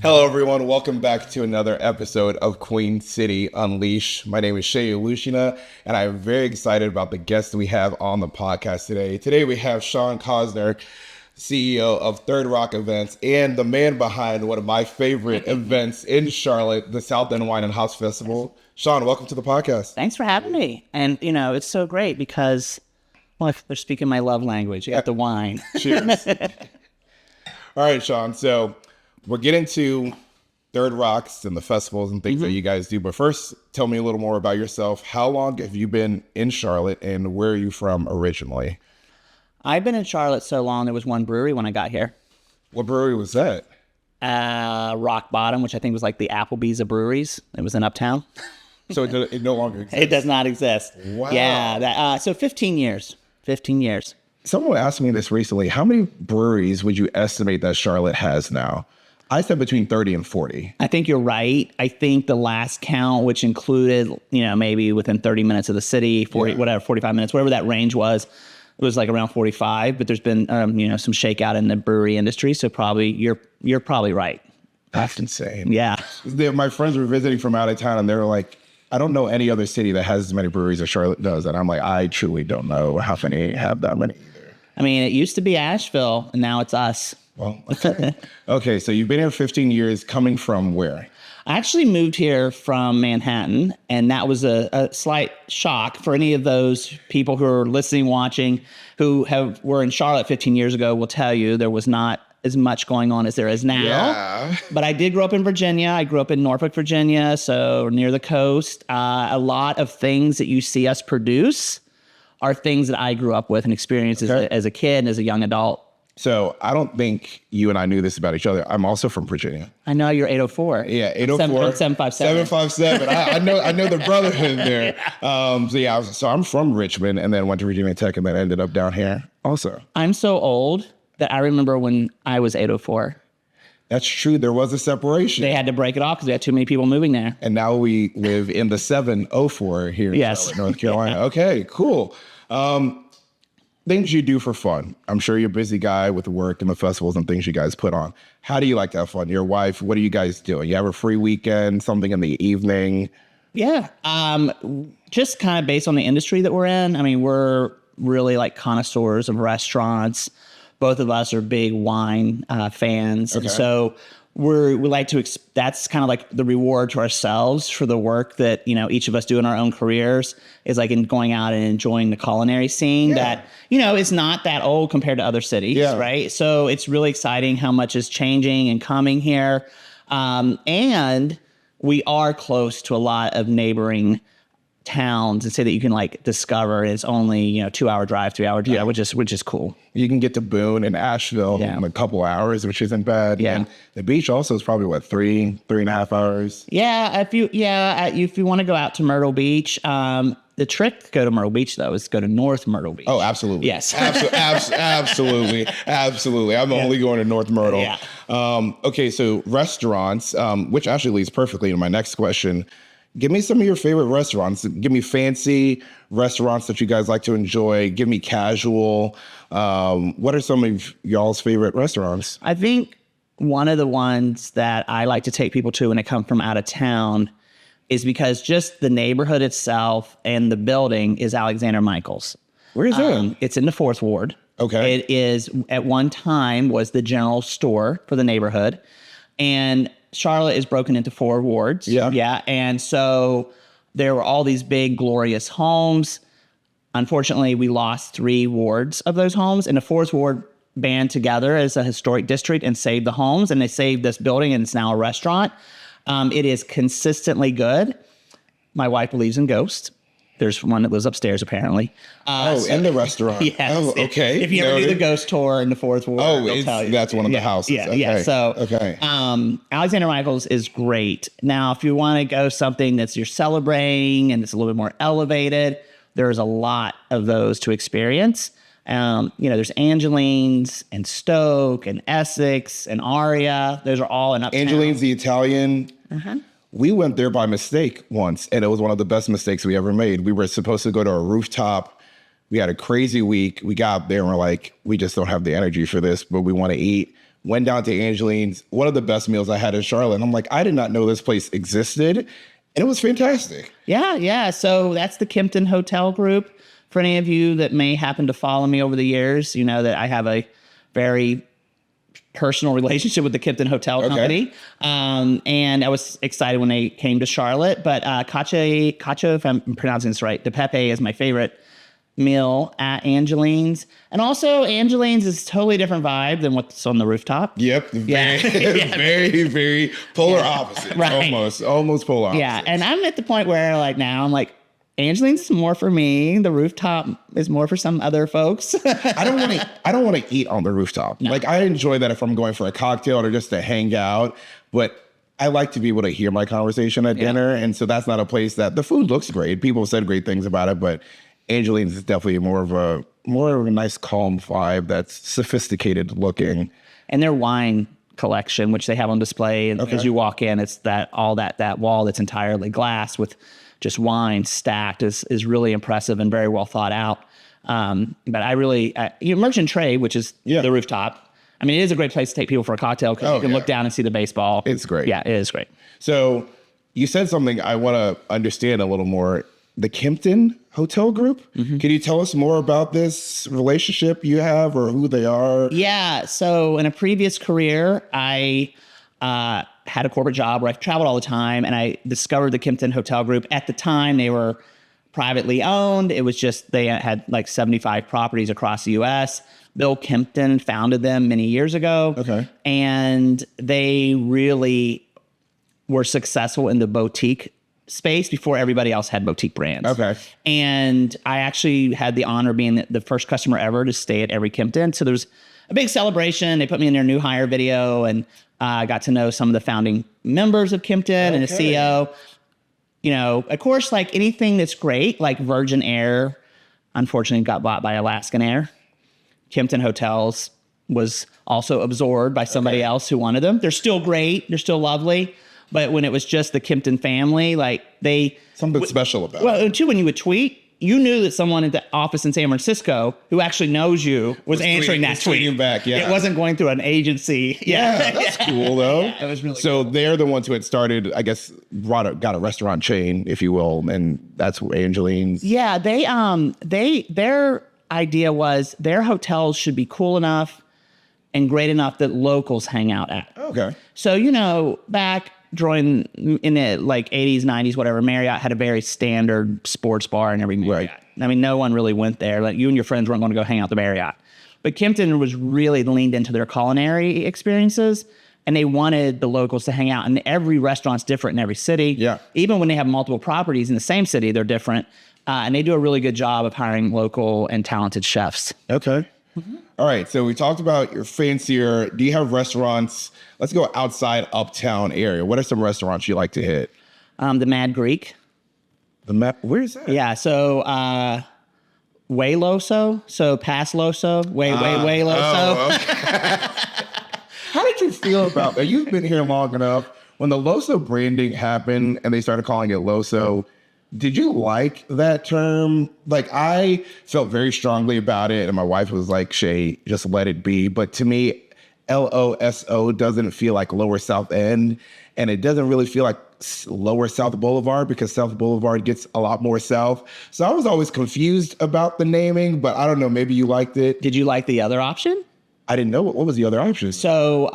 Hello, everyone. Welcome back to another episode of Queen City Unleashed. My name is Shay Lushina, and I'm very excited about the guests we have on the podcast today. Today, we have Shawn Cosner, CEO of Third Rock Events, and the man behind one of my favorite events in Charlotte, the South End Wine and House Festival. Shawn, welcome to the podcast. Thanks for having me. And, you know, it's so great because, well, if they're speaking my love language. You got the wine. Cheers. All right, Shawn. So we'll get into Third Rocks and the festivals and things that you guys do. But first, tell me a little more about yourself. How long have you been in Charlotte, and where are you from originally? I've been in Charlotte so long, there was one brewery when I got here. What brewery was that? Rock Bottom, which I think was like the Applebee's of breweries. It was in Uptown. So it no longer exists? It does not exist. Wow. Yeah. So 15 years. 15 years. Someone asked me this recently. How many breweries would you estimate that Charlotte has now? I said between 30 and 40. I think you're right. I think the last count, which included, you know, maybe within 30 minutes of the city, 40, whatever, 45 minutes, whatever that range was, it was like around 45. But there's been, you know, some shakeout in the brewery industry. So probably you're probably right. That's insane. Yeah. My friends were visiting from out of town, and they were like, I don't know any other city that has as many breweries as Charlotte does. And I'm like, I truly don't know how many have that many either. I mean, it used to be Asheville, and now it's us. Well, okay, so you've been here 15 years, coming from where? I actually moved here from Manhattan, and that was a slight shock for any of those people who are listening, watching, who were in Charlotte 15 years ago will tell you there was not as much going on as there is now. Yeah. But I did grow up in Virginia. I grew up in Norfolk, Virginia, so near the coast. A lot of things that you see us produce are things that I grew up with and experienced as a kid and as a young adult. So I don't think you and I knew this about each other. I'm also from Virginia. I know you're 804. Yeah, 804. 757. 757. I know the brotherhood there. So I'm from Richmond, and then went to Virginia Tech, and then ended up down here also. I'm so old that I remember when I was 804. That's true. There was a separation. They had to break it off because we had too many people moving there. And now we live in the 704 here in Charlotte, North Carolina. Okay, cool. Things you do for fun. I'm sure you're a busy guy with work and the festivals and things you guys put on. How do you like to have fun? Your wife, what are you guys doing? You have a free weekend, something in the evening? Yeah. Just kind of based on the industry that we're in. I mean, we're really like connoisseurs of restaurants. Both of us are big wine fans. Okay. And so we like to, that's kind of like the reward to ourselves for the work that, you know, each of us do in our own careers, is like in going out and enjoying the culinary scene that, you know, is not that old compared to other cities, right? So it's really exciting how much is changing and coming here. And we are close to a lot of neighboring towns, and say that you can like discover. It's only, you know, 2-hour drive, 3-hour drive, which is cool. You can get to Boone and Asheville in a couple hours, which isn't bad. Yeah. And the beach also is probably what, 3.5 hours? Yeah. If you want to go out to Myrtle Beach, the trick to go to Myrtle Beach though is go to North Myrtle Beach. Oh, absolutely. Yes. Absolutely. I'm only going to North Myrtle. Yeah. Okay. So restaurants, which actually leads perfectly to my next question. Give me some of your favorite restaurants. Give me fancy restaurants that you guys like to enjoy. Give me casual. What are some of y'all's favorite restaurants? I think one of the ones that I like to take people to when they come from out of town is because just the neighborhood itself and the building is Alexander Michaels. Where is it? It's in the 4th Ward. Okay. It is, at one time, was the general store for the neighborhood. And Charlotte is broken into 4 wards. Yeah. And so there were all these big, glorious homes. Unfortunately, we lost 3 wards of those homes, and the 4th ward band together as a historic district and saved the homes, and they saved this building, and it's now a restaurant. It is consistently good. My wife believes in ghosts. There's one that lives upstairs, apparently. In the restaurant. Yes. Oh, okay. If you ever do the ghost tour in the 4th ward, they'll tell you. That's one of the houses. Yeah. So, okay. Alexander Michaels is great. Now, if you want to go something that's you're celebrating and it's a little bit more elevated, there's a lot of those to experience. You know, there's Angeline's and Stoke and Essex and Aria. Those are all in Uptown. Angeline's the Italian. We went there by mistake once, and it was one of the best mistakes we ever made. We were supposed to go to a rooftop. We had a crazy week. We got there and we're like, we just don't have the energy for this, but we want to eat. went down to Angeline's, one of the best meals I had in Charlotte. And I'm like, I did not know this place existed. And it was fantastic. Yeah. So that's the Kimpton Hotel Group. For any of you that may happen to follow me over the years, you know that I have a very personal relationship with the Kimpton Hotel Company. And I was excited when they came to Charlotte. But cacio, if I'm pronouncing this right, de pepe is my favorite meal at Angeline's. And also Angeline's is totally different vibe than what's on the rooftop. Yep. Very, very polar opposite. Right. Almost polar opposite. Yeah. And I'm at the point where like now I'm like, Angeline's is more for me. The rooftop is more for some other folks. I don't want to eat on the rooftop. No. Like I enjoy that if I'm going for a cocktail or just to hang out, but I like to be able to hear my conversation at dinner. And so that's not a place that the food looks great. People have said great things about it, but Angeline's is definitely more of a nice calm vibe that's sophisticated looking. And their wine collection, which they have on display, and as you walk in, it's that wall that's entirely glass with just wine stacked is really impressive and very well thought out. But I really, Merchant Trade, which is the rooftop. I mean, it is a great place to take people for a cocktail because you can look down and see the baseball. It's great. Yeah, it is great. So you said something I want to understand a little more. The Kimpton Hotel Group. Mm-hmm. Can you tell us more about this relationship you have or who they are? Yeah. So in a previous career, I had a corporate job where I traveled all the time, and I discovered the Kimpton Hotel Group. At the time, they were privately owned. It was just, they had like 75 properties across the U.S. Bill Kimpton founded them many years ago. Okay. And they really were successful in the boutique space before everybody else had boutique brands. Okay. And I actually had the honor of being the first customer ever to stay at every Kimpton. So there was a big celebration. They put me in their new hire video, and I got to know some of the founding members of Kimpton and the CEO. You know, of course, like anything that's great, like Virgin Air, unfortunately got bought by Alaskan Air. Kimpton Hotels was also absorbed by somebody else who wanted them. They're still great. They're still lovely. But when it was just the Kimpton family, like something special about it. Well, too, when you would tweet, you knew that someone at the office in San Francisco who actually knows you was answering that tweet. Tweeting back, yeah. It wasn't going through an agency. Yeah, that's cool though. It was really cool. So they're the ones who had started, I guess, got a restaurant chain, if you will, and that's Angeline's. Yeah, their idea was their hotels should be cool enough and great enough that locals hang out at. Okay. So, you know, back during in the like 80s, 90s, whatever, Marriott had a very standard sports bar in every Marriott. Right. I mean, no one really went there. Like you and your friends weren't going to go hang out at the Marriott. But Kimpton was really leaned into their culinary experiences, and they wanted the locals to hang out. And every restaurant's different in every city. Yeah. Even when they have multiple properties in the same city, they're different. And they do a really good job of hiring local and talented chefs. Okay. Mm-hmm. All right. So we talked about your fancier. Do you have restaurants? Let's go outside uptown area. What are some restaurants you like to hit? The Mad Greek. Where is that? Yeah. So way Loso. So past Loso. Way Loso. Oh, okay. How did you feel about that? You've been here long enough. When the Loso branding happened and they started calling it Loso, did you like that term? Like, I felt very strongly about it, and my wife was like, Shay, just let it be. But to me, LOSO doesn't feel like Lower South End, and it doesn't really feel like Lower South Boulevard because South Boulevard gets a lot more south. So I was always confused about the naming, but I don't know, maybe you liked it. Did you like the other option? I didn't know. What was the other option? So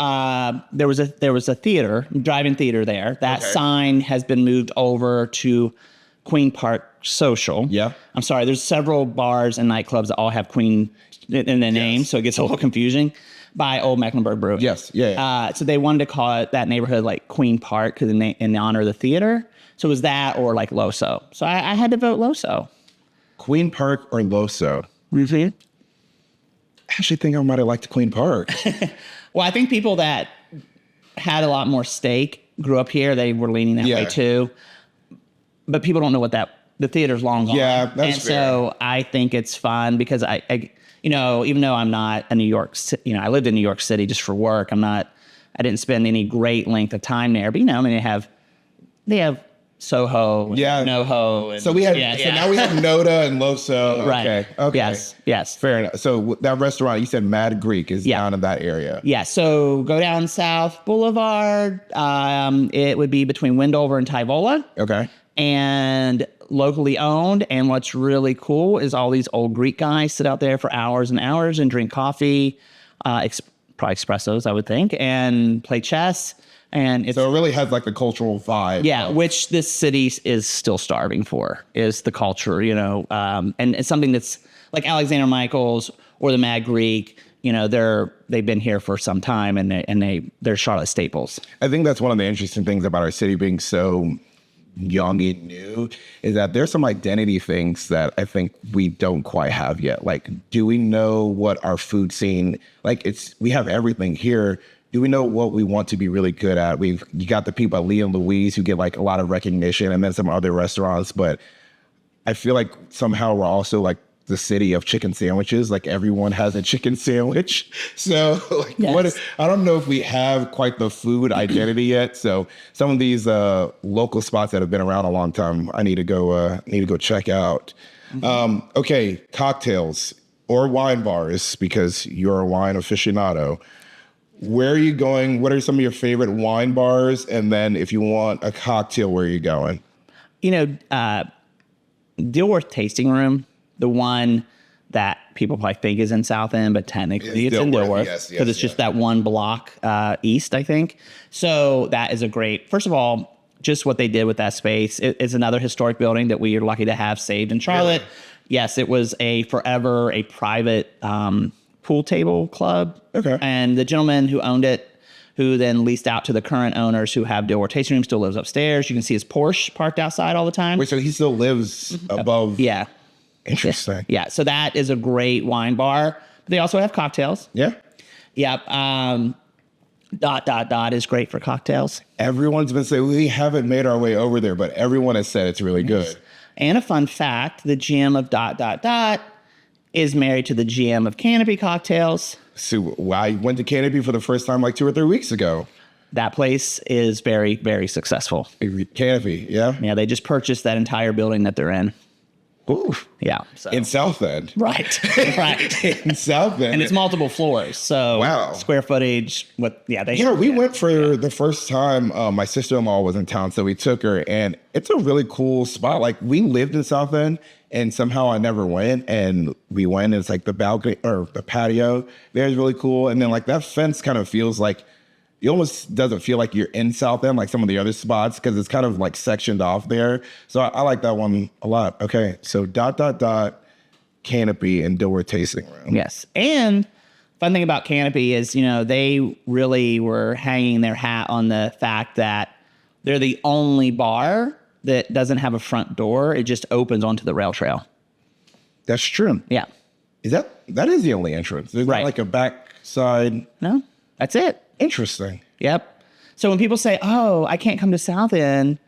there was a theater, drive-in theater there. That sign has been moved over to Queen Park Social. Yeah. I'm sorry, there's several bars and nightclubs that all have Queen in the name, so it gets a little confusing, by Old Mecklenburg Brewing. Yes, yeah. So they wanted to call it that neighborhood like Queen Park in honor of the theater. So it was that or like Loso. So I had to vote Loso. Queen Park or Loso? Mm-hmm. I actually think I might have liked Queen Park. Well, I think people that had a lot more stake grew up here. They were leaning that way too. But people don't know what the theater's long gone. Yeah, that's fair. So I think it's fun because I you know, even though I'm not a New York, you know, I lived in New York City just for work. I didn't spend any great length of time there. But, you know, I mean, they have Soho, yeah, NoHo. And, so we had, so now we have Noda and Loso. Right. Okay. Yes. Fair enough. So that restaurant, you said Mad Greek is down in that area. Yeah. So go down South Boulevard. It would be between Wendover and Tyvola. Okay. And locally owned. And what's really cool is all these old Greek guys sit out there for hours and hours and drink coffee, probably espressos, I would think, and play chess. And so it really has like the cultural vibe. Yeah, which this city is still starving for, is the culture, and it's something that's like Alexander Michaels or the Mad Greek. They've been here for some time, and they're Charlotte staples. I think that's one of the interesting things about our city being so young and new is that there's some identity things that I think we don't quite have yet. Like, do we know what our food scene, we have everything here. Do we know what we want to be really good at? You got the people at Lee and Louise who get like a lot of recognition, and then some other restaurants. But I feel like somehow we're also like the city of chicken sandwiches. Like everyone has a chicken sandwich. So I don't know if we have quite the food identity yet. So some of these local spots that have been around a long time, I need to go check out. Mm-hmm. Okay, cocktails or wine bars, because you're a wine aficionado. Where are you going? What are some of your favorite wine bars? And then if you want a cocktail, where are you going? Dilworth Tasting Room, the one that people probably think is in South End, but technically it's in Dilworth because it's just that one block east, I think. So that is first of all, just what they did with that space. It's another historic building that we are lucky to have saved in Charlotte. Really? Yes, it was forever a private pool table club. Okay. And the gentleman who owned it, who then leased out to the current owners who have Dilworth Tasting Room, still lives upstairs. You can see his Porsche parked outside all the time. Wait, so he still lives above? Yeah. Interesting. Yeah. So that is a great wine bar. They also have cocktails. Yeah. Yep. Is great for cocktails. Everyone's been saying, we haven't made our way over there, but everyone has said it's really good. And a fun fact, the GM of ... is married to the GM of Canopy Cocktails. So I went to Canopy for the first time like 2 or 3 weeks ago. That place is very, very successful. Canopy, yeah? Yeah, they just purchased that entire building that they're in. Ooh. Yeah. So. In South End. Right. In South End. And it's multiple floors. So wow. Square footage. We went for the first time. My sister-in-law was in town, so we took her, and it's a really cool spot. Like, we lived in South End, and somehow I never went, and we went, and it's like the balcony or the patio there is really cool. And then like that fence kind of feels like, it almost doesn't feel like you're in South End like some of the other spots, because it's kind of like sectioned off there. So I like that one a lot. Okay, so ... Canopy and Dilworth Tasting Room. Yes. And fun thing about Canopy is, they really were hanging their hat on the fact that they're the only bar that doesn't have a front door. It just opens onto the rail trail. That's true. Yeah. That is the only entrance? There's not like a back side? No, that's it. Interesting. Yep. So when people say, oh, I can't come to South End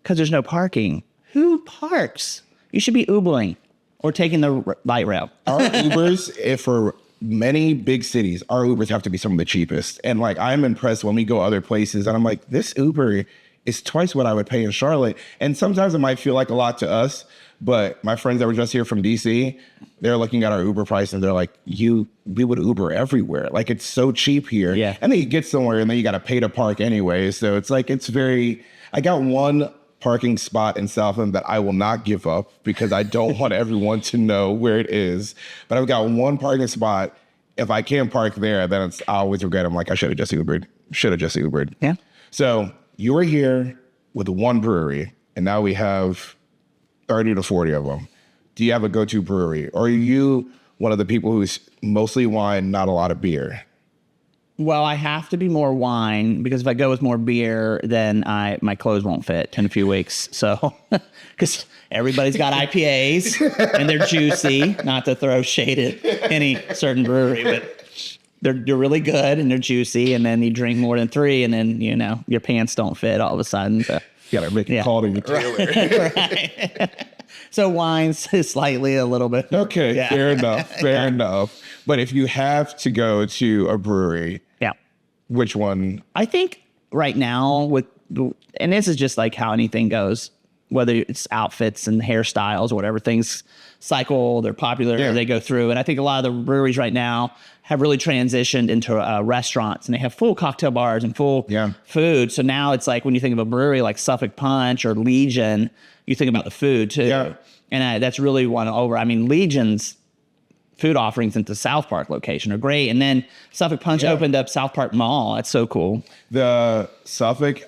because there's no parking, who parks? You should be Ubering or taking the light rail. Our Ubers, for many big cities, our Ubers have to be some of the cheapest. And like, I'm impressed when we go other places and I'm like, this Uber is twice what I would pay in Charlotte. And sometimes it might feel like a lot to us, but my friends that were just here from DC, they're looking at our Uber price and they're like, we would Uber everywhere. Like, it's so cheap here. Yeah. And then you get somewhere and then you got to pay to park anyway. So it's like, I got one parking spot in South End that I will not give up because I don't want everyone to know where it is. But I've got one parking spot. If I can't park there, then I always regret it. I'm like, I should have just Ubered. Yeah. So you were here with one brewery and now we have 30 to 40 of them. Do you have a go-to brewery? Or are you one of the people who's mostly wine, not a lot of beer? Well, I have to be more wine because if I go with more beer, then my clothes won't fit in a few weeks. So, because everybody's got IPAs and they're juicy, not to throw shade at any certain brewery, but they're really good and they're juicy. And then you drink more than 3 and then, your pants don't fit all of a sudden. So. You gotta make a call to your tailor. Right. So wine's slightly a little bit. Okay, yeah. Fair enough. But if you have to go to a brewery, which one? I think right now with and this is just like how anything goes, whether it's outfits and hairstyles or whatever, things cycle, they're popular, they go through. And I think a lot of the breweries right now have really transitioned into restaurants, and they have full cocktail bars and full food. So now it's like when you think of a brewery like Suffolk Punch or Legion, you think about the food too. Yeah. And that's really won over. I mean, Legion's food offerings into South Park location are great. And then Suffolk Punch opened up South Park Mall. That's so cool. The Suffolk,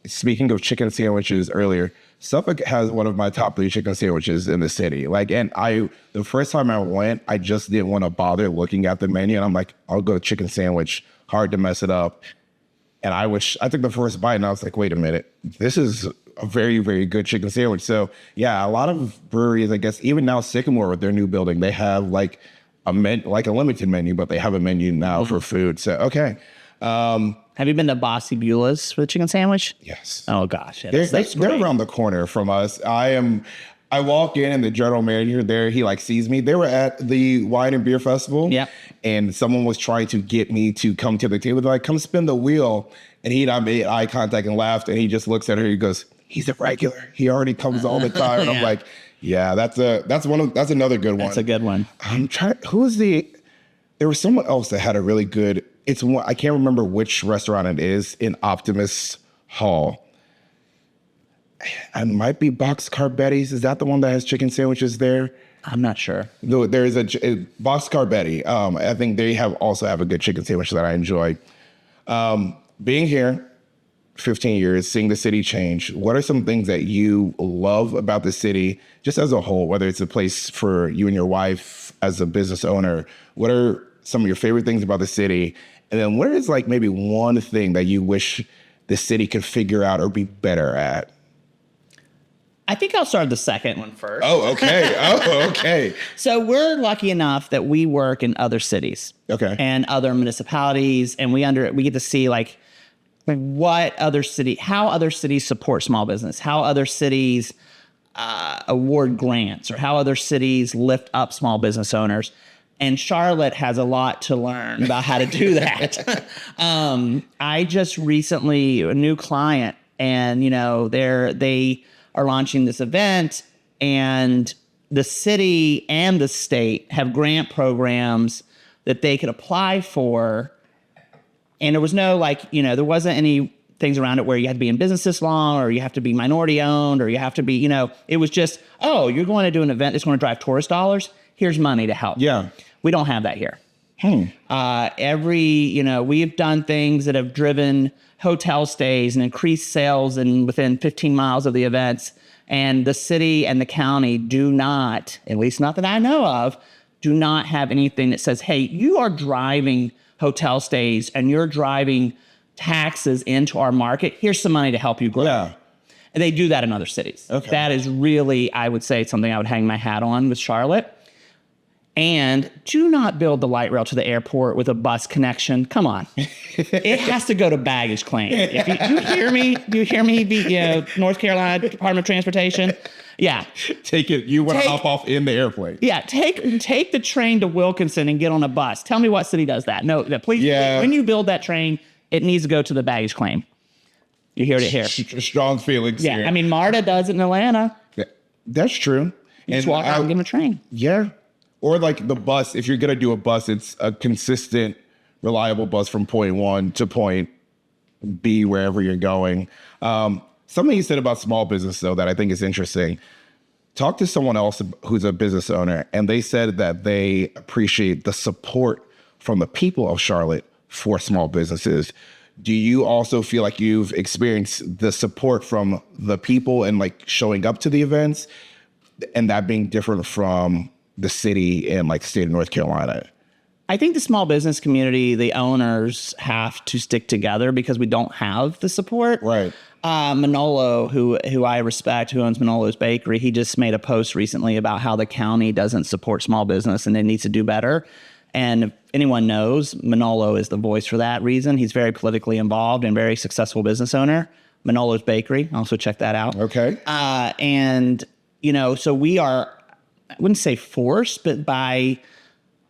speaking of chicken sandwiches earlier, Suffolk has one of my top 3 chicken sandwiches in the city. Like, and the first time I went, I just didn't want to bother looking at the menu. And I'm like, I'll go chicken sandwich, hard to mess it up. And I took the first bite and I was like, wait a minute, this is a very, very good chicken sandwich. So yeah, a lot of breweries, I guess, even now Sycamore with their new building, they have like a limited menu, but they have a menu now for food. So, okay. Have you been to Bossy Beulah's for the chicken sandwich? Yes. Oh gosh. Yeah, they're around the corner from us. I walk in and the general manager there, he like sees me. They were at the wine and beer festival. Yeah. And someone was trying to get me to come to the table. They're like, come spin the wheel. And he and I made eye contact and laughed. And he just looks at her. He goes, he's a regular. He already comes all the time. And I'm like, yeah, that's another good one. That's a good one. I'm trying. There was someone else that had a really good. I can't remember which restaurant it is in Optimus Hall. It might be Boxcar Betty's. Is that the one that has chicken sandwiches there? I'm not sure. No, there is a Boxcar Betty. I think they also have a good chicken sandwich that I enjoy. Being here 15 years, seeing the city change, what are some things that you love about the city, just as a whole, whether it's a place for you and your wife as a business owner? What are some of your favorite things about the city? And then what is like maybe one thing that you wish the city could figure out or be better at? I think I'll start the second one first. Oh, okay. So we're lucky enough that we work in other cities, and other municipalities, and we get to see like how other cities support small business, how other cities award grants, or how other cities lift up small business owners. And Charlotte has a lot to learn about how to do that. I just recently, a new client, and they are launching this event, and the city and the state have grant programs that they could apply for. And there was no there wasn't any things around it where you had to be in business this long, or you have to be minority owned, or you have to be, it was just, oh, you're going to do an event that's going to drive tourist dollars. Here's money to help. Yeah. We don't have that here. We've done things that have driven hotel stays and increased sales and within 15 miles of the events. And the city and the county do not, at least not that I know of, do not have anything that says, hey, you are driving hotel stays and you're driving taxes into our market. Here's some money to help you grow. Yeah. And they do that in other cities. Okay. That is really, I would say, something I would hang my hat on with Charlotte. And do not build the light rail to the airport with a bus connection. Come on. It has to go to baggage claim. If you hear me, North Carolina Department of Transportation? Yeah. You want to hop off in the airplane. Yeah, take the train to Wilkinson and get on a bus. Tell me what city does that. No, please, when you build that train, it needs to go to the baggage claim. You heard it here. Strong feelings. Yeah, here. I mean, MARTA does it in Atlanta. Yeah, that's true. You just walk out and give them a train. Yeah. Or like the bus, if you're going to do a bus, it's a consistent, reliable bus from point one to point B, wherever you're going. Something you said about small business, though, that I think is interesting. Talk to someone else who's a business owner, and they said that they appreciate the support from the people of Charlotte for small businesses. Do you also feel like you've experienced the support from the people and like showing up to the events, and that being different from the city and like the state of North Carolina? I think the small business community, the owners have to stick together because we don't have the support. Right. Manolo, who I respect, who owns Manolo's Bakery, he just made a post recently about how the county doesn't support small business and it needs to do better. And if anyone knows, Manolo is the voice for that reason. He's very politically involved and very successful business owner. Manolo's Bakery, also check that out. Okay. So we are, I wouldn't say forced, but by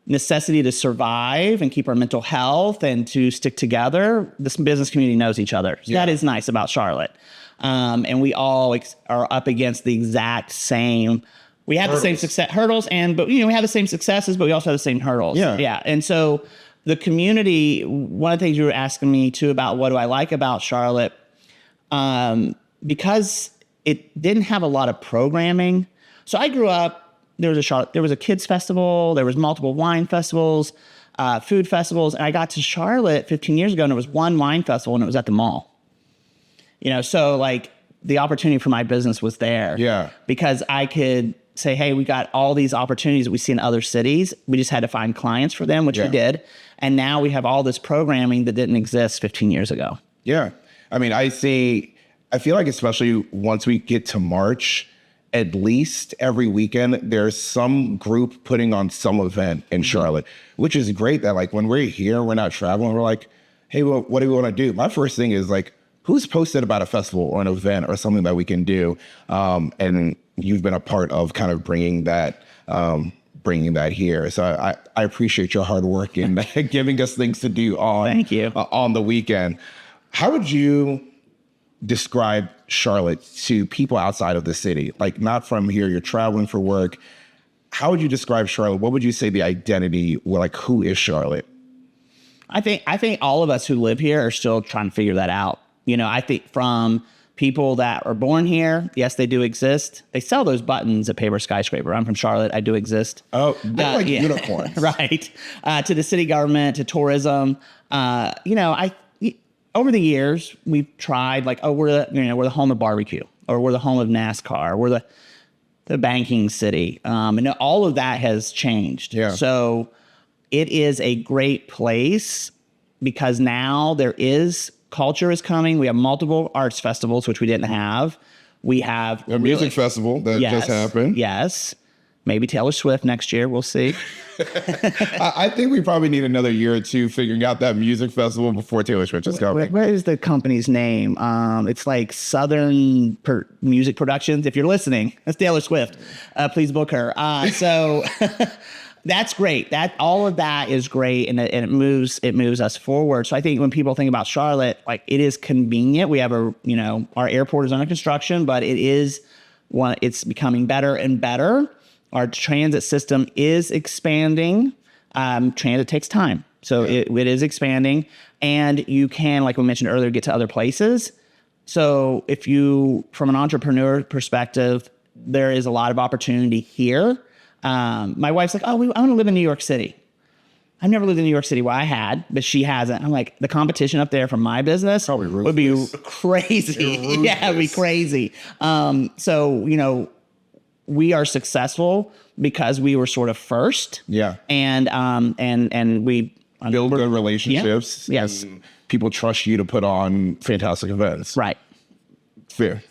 necessity to survive and keep our mental health and to stick together, this business community knows each other. So that is nice about Charlotte. And we all are up against the exact same. We have the same success hurdles, but we have the same successes, but we also have the same hurdles. Yeah. And so the community, one of the things you were asking me too about what do I like about Charlotte, because it didn't have a lot of programming. So I grew up. There was a kids festival. There was multiple wine festivals, food festivals, and I got to Charlotte 15 years ago, and there was one wine festival, and it was at the mall. So like the opportunity for my business was there. Yeah. Because I could say, hey, we got all these opportunities that we see in other cities. We just had to find clients for them, which we did, and now we have all this programming that didn't exist 15 years ago. Yeah, I mean, I feel like especially once we get to March, at least every weekend, there's some group putting on some event in Charlotte, which is great that like when we're here, we're not traveling, we're like, hey, well, what do we want to do? My first thing is like, who's posted about a festival or an event or something that we can do? And you've been a part of kind of bringing that here. So I appreciate your hard work in giving us things to do Thank you. On the weekend. How would you describe Charlotte to people outside of the city? Like not from here, you're traveling for work. How would you describe Charlotte? What would you say the identity, like who is Charlotte? I think all of us who live here are still trying to figure that out. I think from people that are born here, yes, they do exist. They sell those buttons at Paper Skyscraper. I'm from Charlotte. I do exist. Oh, they're like unicorns. Right. To the city government, to tourism. Over the years, we've tried like, we're the home of barbecue, or we're the home of NASCAR, we're the banking city. And all of that has changed. Yeah. So it is a great place because now culture is coming. We have multiple arts festivals, which we didn't have. We have a music festival that just happened. Yes. Maybe Taylor Swift next year. We'll see. I think we probably need another year or two figuring out that music festival before Taylor Swift is coming. Where is the company's name? It's like Southern Music Productions. If you're listening, that's Taylor Swift. Please book her. So that's great. All of that is great, and it moves us forward. So I think when people think about Charlotte, like it is convenient. We have our airport is under construction, but it's becoming better and better. Our transit system is expanding. Transit takes time. So it is expanding. And you can, like we mentioned earlier, get to other places. So if you, from an entrepreneur perspective, there is a lot of opportunity here. My wife's like, I want to live in New York City. I've never lived in New York City. Well, I had, but she hasn't. I'm like, the competition up there for my business would be crazy. Yeah, it'd be crazy. So, we are successful because we were sort of first. Yeah. And we build good relationships. Yeah. Yes. People trust you to put on fantastic events. Right. Fair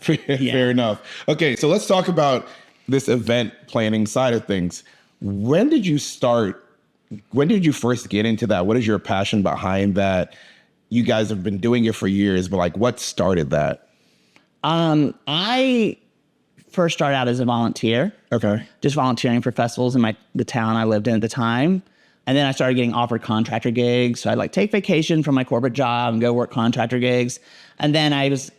enough. Okay, so let's talk about this event planning side of things. When did you first get into that? What is your passion behind that? You guys have been doing it for years, but like what started that? I first started out as a volunteer. Okay. Just volunteering for festivals in the town I lived in at the time. And then I started getting offered contractor gigs. So I'd like take vacation from my corporate job and go work contractor gigs. And then I was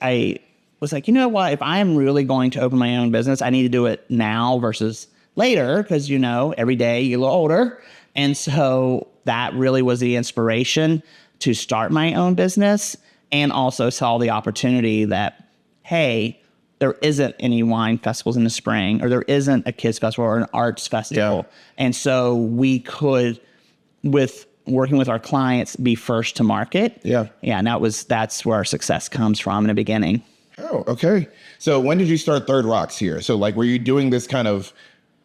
like, you know what? If I am really going to open my own business, I need to do it now versus later because, every day you get a little older. And so that really was the inspiration to start my own business, and also saw the opportunity that, hey, there isn't any wine festivals in the spring, or there isn't a kids festival or an arts festival. Yeah. And so we could, with working with our clients, be first to market. Yeah. Yeah. And that's where our success comes from in the beginning. Oh, okay. So when did you start Third Rocks here? So like, were you doing this kind of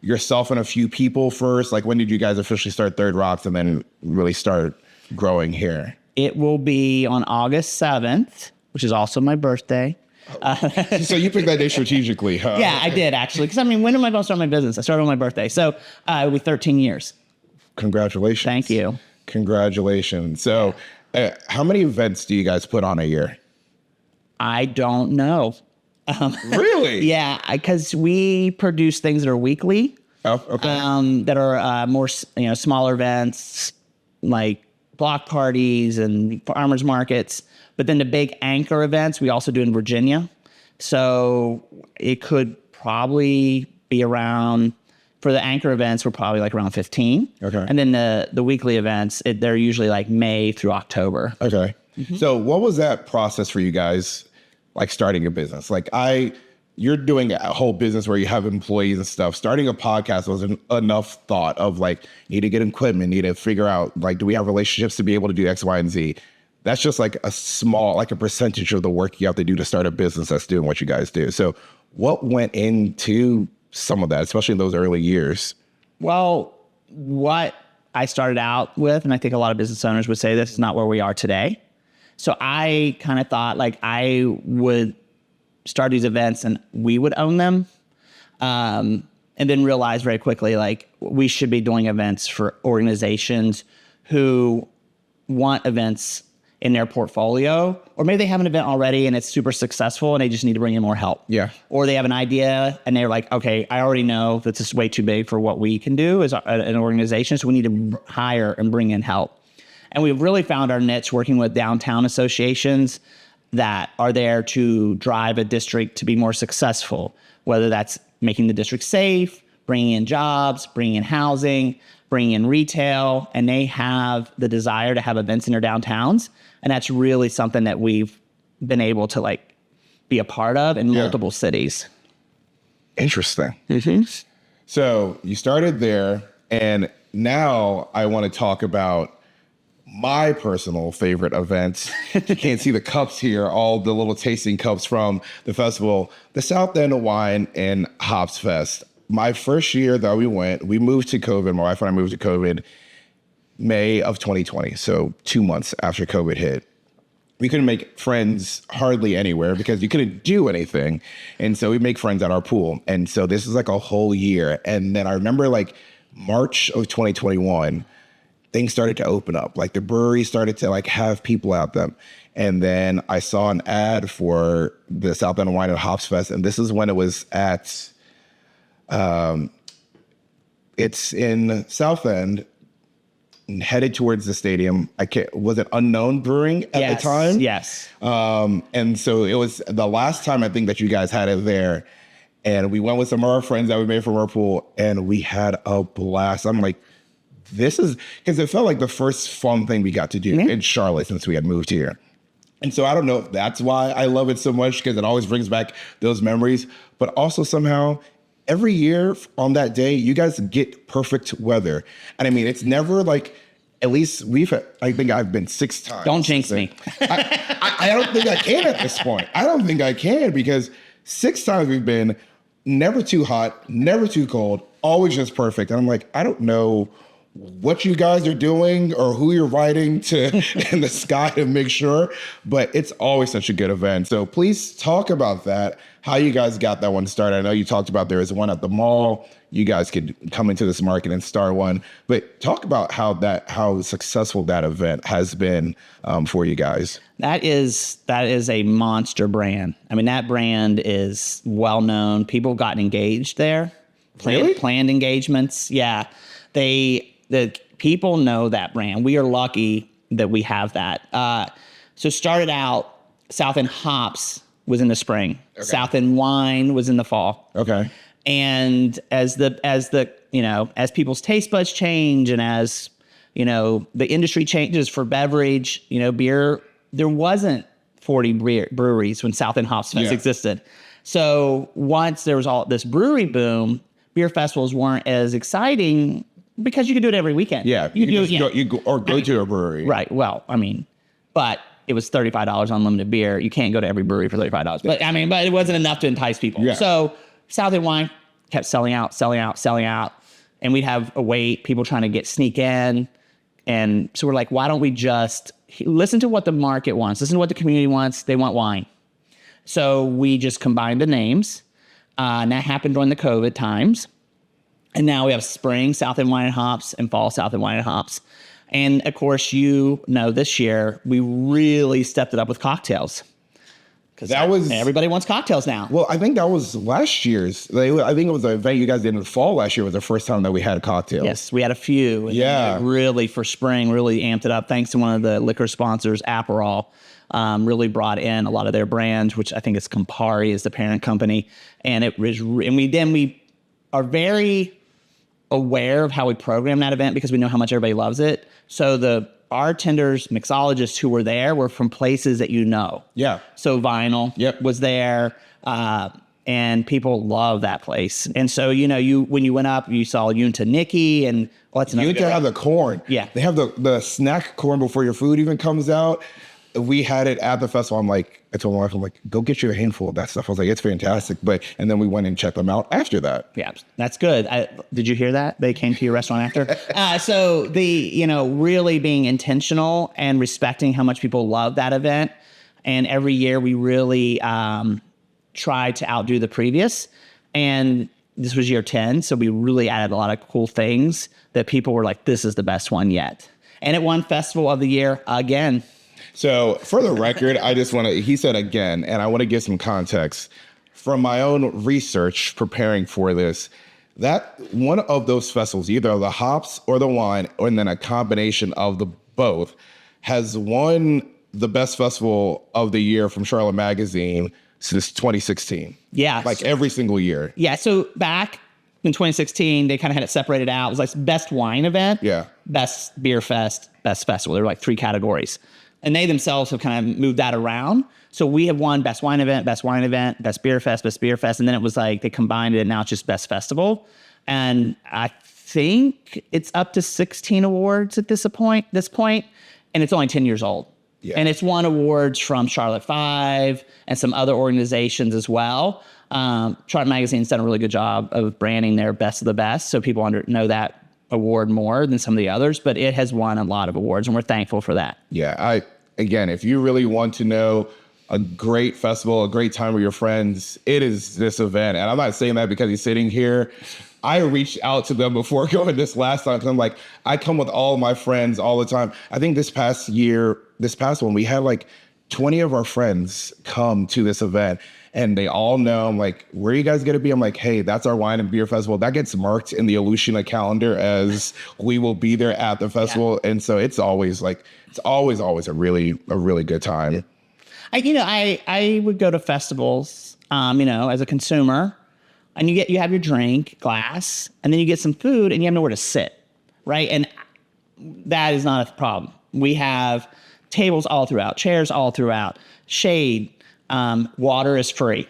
yourself and a few people first? Like when did you guys officially start Third Rocks and then really start growing here? It will be on August 7th, which is also my birthday. So you picked that day strategically, huh? Yeah, I did actually. Because when am I going to start my business? I started on my birthday. So it'll be 13 years. Congratulations. Thank you. Congratulations. So how many events do you guys put on a year? I don't know. Really? Yeah, because we produce things that are weekly. Oh, okay. That are more, smaller events like block parties and farmers markets. But then the big anchor events we also do in Virginia. So it could probably be around, for the anchor events, we're probably like around 15. Okay. And then the weekly events, they're usually like May through October. Okay. Mm-hmm. So what was that process for you guys, like starting a business? Like you're doing a whole business where you have employees and stuff. Starting a podcast wasn't enough thought of like, need to get equipment, need to figure out, like, do we have relationships to be able to do X, Y, and Z? That's just like a small, like a percentage of the work you have to do to start a business that's doing what you guys do. So what went into some of that, especially in those early years? Well, what I started out with, and I think a lot of business owners would say this, is not where we are today. So I kind of thought like I would start these events and we would own them. And then realized very quickly, like, we should be doing events for organizations who want events in their portfolio, or maybe they have an event already and it's super successful and they just need to bring in more help. Yeah. Or they have an idea and they're like, okay, I already know that this is way too big for what we can do as an organization, so we need to hire and bring in help. And we've really found our niche working with downtown associations that are there to drive a district to be more successful, whether that's making the district safe, bringing in jobs, bringing in housing, bringing in retail, and they have the desire to have events in their downtowns. And that's really something that we've been able to like be a part of in multiple cities. Interesting. Mm-hmm. So you started there, and now I want to talk about my personal favorite events. You can't see the cups here, all the little tasting cups from the festival, the South End of Wine and Hops Fest. My first year that we moved to COVID. My wife and I moved to COVID May of 2020. So 2 months after COVID hit. We couldn't make friends hardly anywhere because you couldn't do anything. And so we make friends at our pool. And so this is like a whole year. And then I remember like March of 2021, things started to open up. Like the brewery started to like have people at them. And then I saw an ad for the South End of Wine and Hops Fest. And this is when it was at, it's in South End, headed towards the stadium. Was it Unknown Brewing at the time? Yes. And so it was the last time I think that you guys had it there. And we went with some of our friends that we made from our pool, and we had a blast. I'm like, this is, because it felt like the first fun thing we got to do in Charlotte since we had moved here. And so I don't know if that's why I love it so much, because it always brings back those memories. But also somehow, every year on that day, you guys get perfect weather. And I mean, it's never like, at least I think I've been 6 times. Don't jinx me. I don't think I can at this point. I don't think I can, because 6 times we've been never too hot, never too cold, always just perfect. And I'm like, I don't know what you guys are doing or who you're writing to in the sky to make sure, but it's always such a good event. So please talk about that, how you guys got that one started. I know you talked about there is one at the mall. You guys could come into this market and start one, but talk about how successful that event has been for you guys. That is a monster brand. I mean, that brand is well known. People gotten engaged there. Planned engagements. Yeah. The people know that brand. We are lucky that we have that. So started out, South End Hops was in the spring. Okay. South End Wine was in the fall. Okay. And as people's taste buds change, and as the industry changes for beverage, beer, there wasn't 40 breweries when South End Hops Fest existed. So once there was all this brewery boom, beer festivals weren't as exciting because you could do it every weekend. Yeah, you go to a brewery. Right. Well, I mean, but it was $35 unlimited beer. You can't go to every brewery for $35. But it wasn't enough to entice people. Yeah. So South End Wine kept selling out. And we'd have a wait, people trying to sneak in. And so we're like, why don't we just listen to what the market wants? Listen to what the community wants. They want wine. So we just combined the names. And that happened during the COVID times. And now we have spring South End Wine and Hops and fall South End Wine and Hops. And of course, this year we really stepped it up with cocktails. Because everybody wants cocktails now. Well, I think that was last year's. I think it was an event you guys did in the fall last year. Was the first time that we had cocktails. Yes, we had a few. And really for spring, really amped it up. Thanks to one of the liquor sponsors, Aperol, really brought in a lot of their brands, which I think is Campari is the parent company, and we are very aware of how we program that event because we know how much everybody loves it. So the bartenders, mixologists who were there were from places that you know. Yeah. So Vinyl was there, and people love that place. And so, when you went up, you saw Yunta Nikki and what's another Yunta have the corn. Yeah. They have the snack corn before your food even comes out. We had it at the festival. I told my wife, I'm like, go get you a handful of that stuff. I was like, it's fantastic. And then we went and checked them out after that. Yeah, that's good. Did you hear that? They came to your restaurant after? So really being intentional and respecting how much people love that event. And every year we really try to outdo the previous. And this was year 10. So we really added a lot of cool things that people were like, this is the best one yet. And it won Festival of the Year again. So for the record, he said again, and I want to give some context from my own research preparing for this, that one of those festivals, either the hops or the wine, and then a combination of the both, has won the best festival of the year from Charlotte Magazine since 2016. Yeah. Like every single year. Yeah. So back in 2016, they kind of had it separated out. It was like best wine event, best beer fest, best festival. There were like 3 categories. And they themselves have kind of moved that around. So we have won best wine event, best beer fest. And then it was like they combined it. And now it's just best festival. And I think it's up to 16 awards at this point. And it's only 10 years old. Yeah. And it's won awards from Charlotte 5 and some other organizations as well. Charlotte Magazine's done a really good job of branding their best of the best. So people know that award more than some of the others, but it has won a lot of awards and we're thankful for that. Yeah. Again, if you really want to know a great festival, a great time with your friends, it is this event. And I'm not saying that because he's sitting here. I reached out to them before going this last time. Cause I'm like, I come with all my friends all the time. I think this past one, we had like 20 of our friends come to this event. And they all know, I'm like, where are you guys going to be? I'm like, hey, that's our wine and beer festival. That gets marked in the Aleutiana calendar as we will be there at the festival. Yeah. And so it's always a really good time. I would go to festivals, as a consumer, and you have your drink glass, and then you get some food and you have nowhere to sit, right? And that is not a problem. We have tables all throughout, chairs all throughout, shade. Water is free.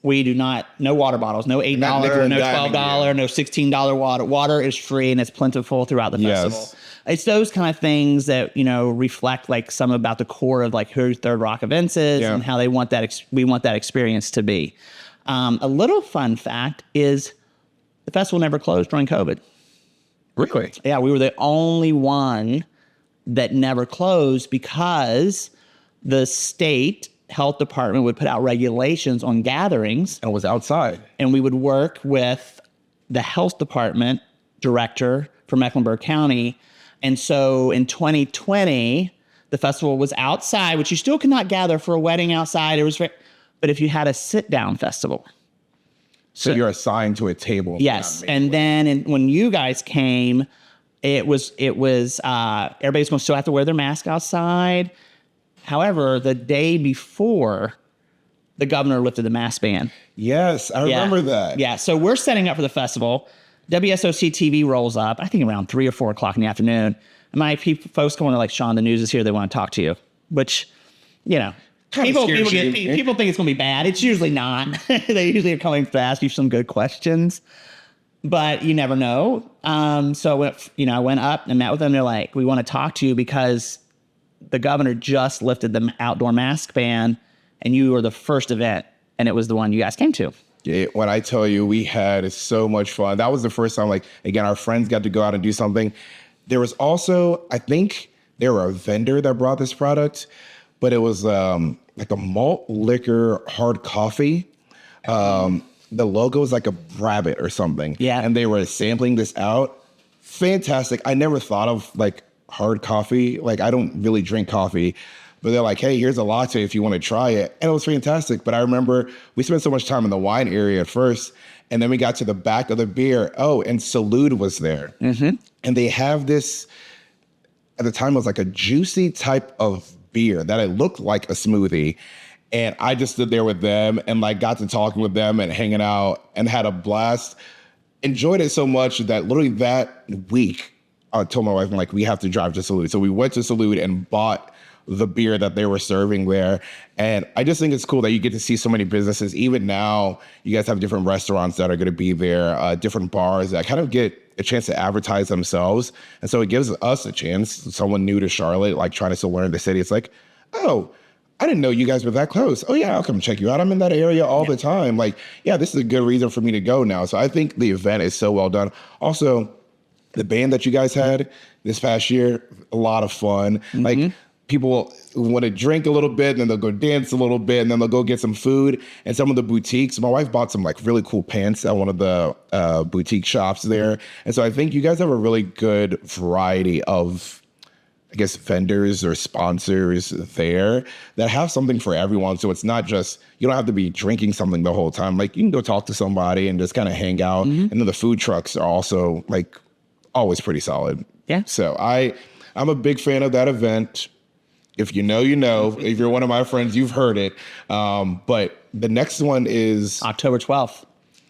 We do not, no water bottles, no $8, no $12, no $16 water. Water is free and it's plentiful throughout the festival. Yes. It's those kind of things that, reflect like some about the core of like who Third Rock Events is and how we want that experience to be. A little fun fact is the festival never closed during COVID. Really? Yeah, we were the only one that never closed because the state health department would put out regulations on gatherings. And was outside. And we would work with the health department director for Mecklenburg County. And so in 2020, the festival was outside, which you still could not gather for a wedding outside. But if you had a sit-down festival. So you're assigned to a table. Yes. And then when you guys came, it was everybody's going to still have to wear their mask outside. However, the day before, the governor lifted the mask ban. Yes, I remember that. Yeah, so we're setting up for the festival. WSOC TV rolls up, I think around 3 or 4 o'clock in the afternoon. And my folks going to like, Shawn, the news is here. They want to talk to you. Which, people think it's going to be bad. It's usually not. They usually are coming to ask you some good questions. But you never know. So I went up and met with them. They're like, we want to talk to you because the governor just lifted the outdoor mask ban and you were the first event and it was the one you guys came to. Yeah, when I tell you we had so much fun, that was the first time, our friends got to go out and do something. There was also, I think there were a vendor that brought this product, but it was like a malt liquor hard coffee. The logo was like a rabbit or something. Yeah. And they were sampling this out. Fantastic. I never thought of hard coffee. I don't really drink coffee, but they're like, hey, here's a latte if you want to try it. And it was fantastic. But I remember we spent so much time in the wine area at first, and then we got to the back of the beer. Oh, and Salud was there. Mm-hmm. And they have this, at the time, it was like a juicy type of beer that it looked like a smoothie. And I just stood there with them and like got to talking with them and hanging out and had a blast. Enjoyed it so much that literally that week, I told my wife, I'm like, we have to drive to Salud. So we went to Salud and bought the beer that they were serving there. And I just think it's cool that you get to see so many businesses. Even now, you guys have different restaurants that are going to be there, different bars that kind of get a chance to advertise themselves. And so it gives us a chance, someone new to Charlotte, like trying to learn the city. It's like, oh, I didn't know you guys were that close. Oh yeah, I'll come check you out. I'm in that area all the time. Like, yeah, this is a good reason for me to go now. So I think the event is so well done. Also, the band that you guys had this past year, a lot of fun. Mm-hmm. Like, people want to drink a little bit, and then they'll go dance a little bit, and then they'll go get some food. And some of the boutiques, my wife bought some like really cool pants at one of the boutique shops there. And so I think you guys have a really good variety of, I guess, vendors or sponsors there that have something for everyone. So it's not just, you don't have to be drinking something the whole time. Like, you can go talk to somebody and just kind of hang out. Mm-hmm. And then the food trucks are also like always pretty solid. Yeah. So I'm a big fan of that event. If you know, you know. If you're one of my friends, you've heard it. But the next one is October 12th.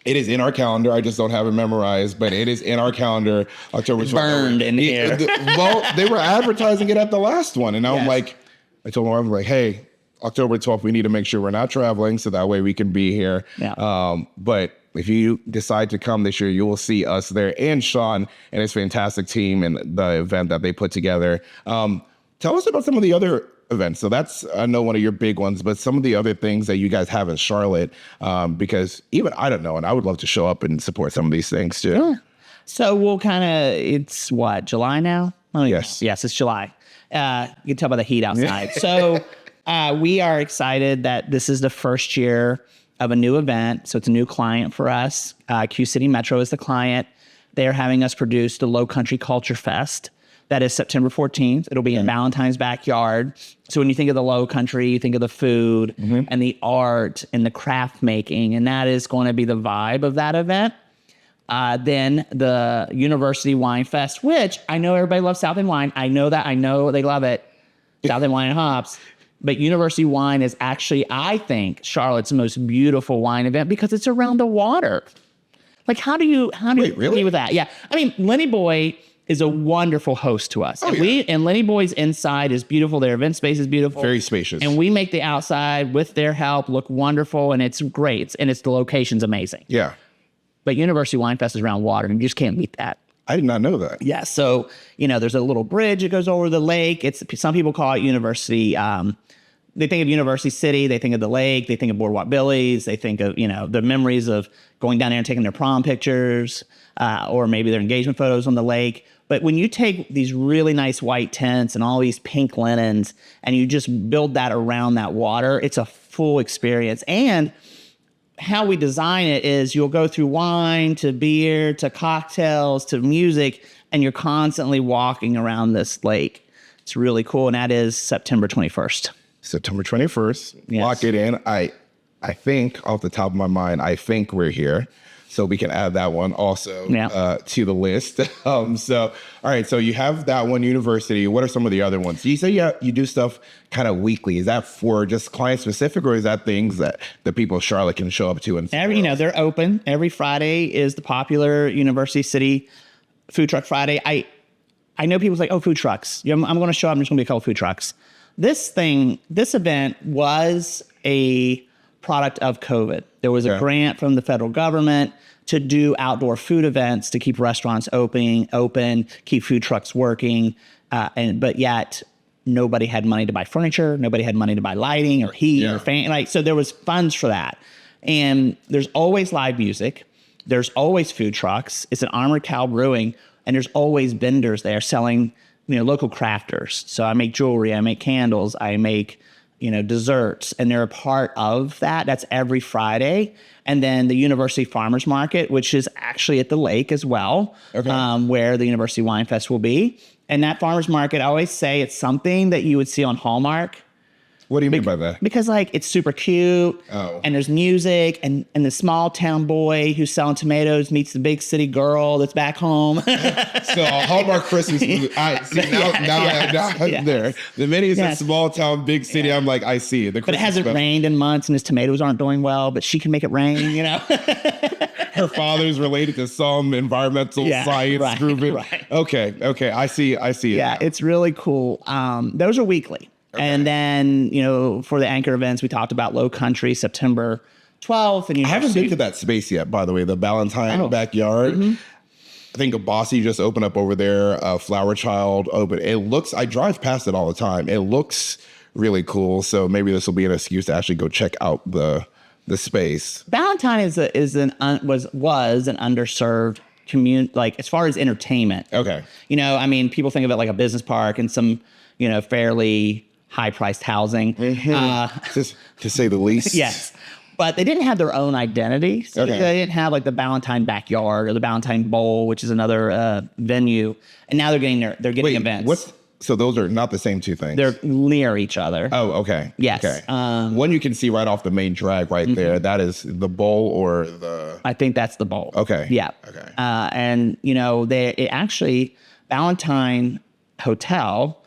It is in our calendar. I just don't have it memorized, but it is in our calendar. October 12th. Burned in the air. Well, they were advertising it at the last one. And I'm like, I told my wife, I'm like, hey, October 12th, we need to make sure we're not traveling so that way we can be here. Yeah. But if you decide to come this year, you will see us there and Shawn and his fantastic team and the event that they put together. Tell us about some of the other events. So that's, I know, one of your big ones, but some of the other things that you guys have in Charlotte, because even I don't know, and I would love to show up and support some of these things too. Yeah. So we'll kind of, it's what, July now? Oh, yes. Yes, it's July. You can tell by the heat outside. So we are excited that this is the first year of a new event. So it's a new client for us. Q City Metro is the client. They're having us produce the Low Country Culture Fest. That is September 14th. It'll be in Valentine's backyard. So when you think of the Low Country, you think of the food and the art and the craft making, and that is going to be the vibe of that event. Then the University Wine Fest, which I know everybody loves South End Wine. I know that. I know they love it. South End Wine and Hops. But University Wine is actually, I think, Charlotte's most beautiful wine event because it's around the water. Like, how do you agree with that? Yeah. I mean, Lenny Boy is a wonderful host to us. And Lenny Boy's inside is beautiful. Their event space is beautiful. Very spacious. And we make the outside with their help look wonderful, and it's great. And the location's amazing. Yeah. But University Wine Fest is around water, and you just can't beat that. I did not know that. Yeah. So, there's a little bridge that goes over the lake. Some people call it University. They think of University City. They think of the lake. They think of Boardwalk Billy's. They think of, the memories of going down there and taking their prom pictures, or maybe their engagement photos on the lake. But when you take these really nice white tents and all these pink linens and you just build that around that water, it's a full experience. And how we design it is you'll go through wine to beer to cocktails to music, and you're constantly walking around this lake. It's really cool. And that is September 21st. September 21st. Yes. Lock it in. I think off the top of my mind, I think we're here. So we can add that one also to the list. So, all right. So you have that one, University. What are some of the other ones? You say you do stuff kind of weekly. Is that for just client specific, or is that things that the people of Charlotte can show up to? And they're open. Every Friday is the popular University City Food Truck Friday. I know people say, oh, food trucks. I'm going to show up. There's going to be a couple food trucks. This event was a product of COVID. There was a grant from the federal government to do outdoor food events to keep restaurants open, keep food trucks working, but yet nobody had money to buy furniture, nobody had money to buy lighting or heat or fan. So there was funds for that. And there's always live music. There's always food trucks. It's an Armored Cow Brewing, and there's always vendors there selling, local crafters. So I make jewelry, I make candles, I make desserts, and they're a part of that. That's every Friday. And then the University Farmers Market, which is actually at the lake as well, where the University Wine Fest will be. And that farmers market, I always say it's something that you would see on Hallmark. What do you mean by that? Because like it's super cute and there's music and the small town boy who's selling tomatoes meets the big city girl that's back home. So Hallmark Christmas movie. I see now I'm there. The minute he said small town, big city, I'm like, I see. But it hasn't rained in months and his tomatoes aren't doing well, but she can make it rain, you know? Her father's related to some environmental science group. Right. Okay. I see it. Yeah, it's really cool. Those are weekly. Okay. And then, you know, for the anchor events, we talked about Low Country, September 12th. And I haven't been to that space yet, by the way, the Ballantyne backyard. Mm-hmm. I think a Bossy just opened up over there. Flower Child opened. I drive past it all the time. It looks really cool. So maybe this will be an excuse to actually go check out the space. Ballantyne was an underserved community, like as far as entertainment. Okay. You know, I mean, people think of it like a business park and some, you know, fairly high-priced housing. Mm-hmm. To say the least. Yes. But they didn't have their own identity. So they didn't have like the Ballantyne Backyard or the Ballantyne Bowl, which is another venue. And now they're getting events. So those are not the same two things? They're near each other. Oh, okay. Yes. Okay. One you can see right off the main drag right there. That is the Bowl or the... I think that's the Bowl. Okay. Yeah. Okay. And, you know, Ballantyne Hotel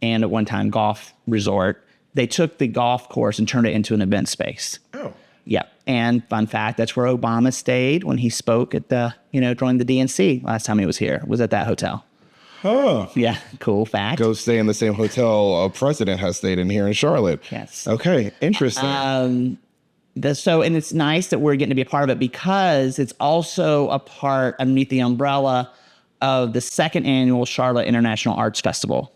and at one time golf resort, they took the golf course and turned it into an event space. Oh. Yeah. And fun fact, that's where Obama stayed when he spoke at during the DNC last time he was here, was at that hotel. Huh. Yeah. Cool fact. Go stay in the same hotel a president has stayed in here in Charlotte. Yes. Okay. Interesting. And it's nice that we're getting to be a part of it because it's also a part underneath the umbrella of the second annual Charlotte International Arts Festival,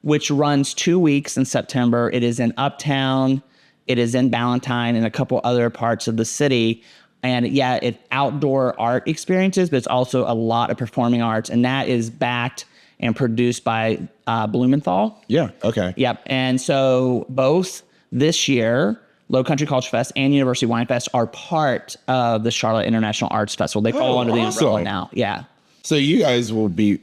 which runs 2 weeks in September. It is in Uptown, it is in Ballantyne, and a couple other parts of the city. And it's outdoor art experiences, but it's also a lot of performing arts. And that is backed and produced by Blumenthal. Yeah, okay. Yep. And so both this year, Low Country Culture Fest and University Wine Fest are part of the Charlotte International Arts Festival. They fall under the umbrella now. Yeah. So you guys will be